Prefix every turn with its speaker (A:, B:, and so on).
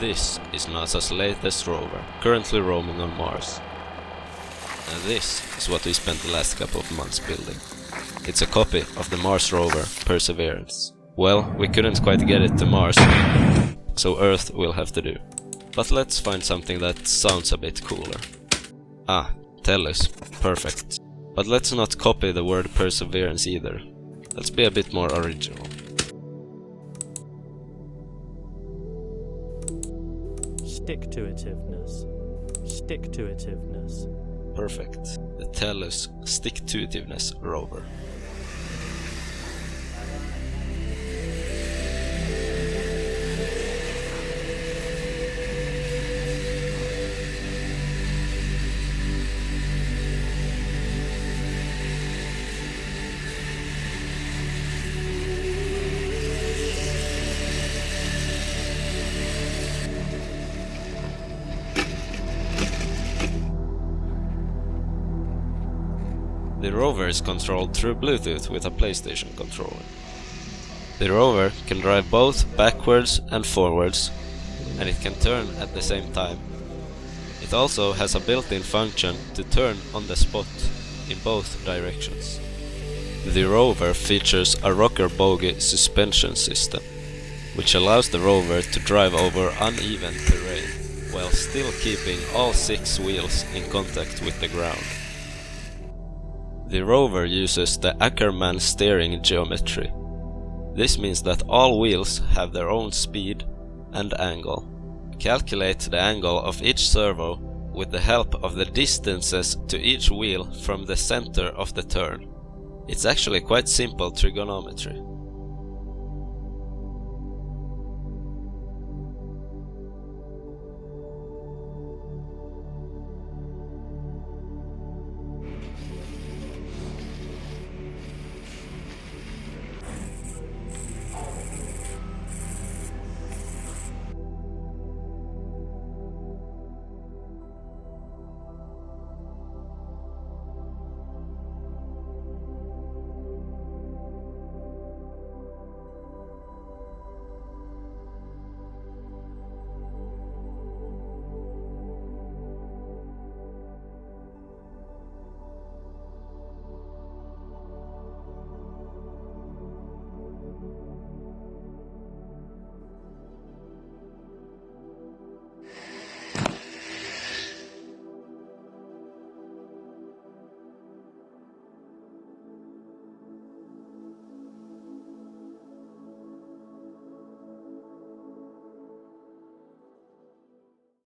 A: This is NASA's latest rover, currently roaming on Mars. And this is what we spent the last couple of months building. It's a copy of the Mars rover Perseverance. Well, we couldn't quite get it to Mars, so Earth will have to do. But let's find something that sounds a bit cooler. Ah, Tellus. Perfect. But let's not copy the word Perseverance either. Let's be a bit more original.
B: Stick-to-it-iveness. Stick-to-it-iveness.
A: Perfect. The Tellus Stick-to-it-iveness rover. The rover is controlled through Bluetooth with a PlayStation controller. The rover can drive both backwards and forwards, and it can turn at the same time. It also has a built-in function to turn on the spot in both directions. The rover features a rocker-bogie suspension system, which allows the rover to drive over uneven terrain while still keeping all 6 wheels in contact with the ground. The rover uses the Ackermann steering geometry. This means that all wheels have their own speed and angle. Calculate the angle of each servo with the help of the distances to each wheel from the center of the turn. It's actually quite simple trigonometry.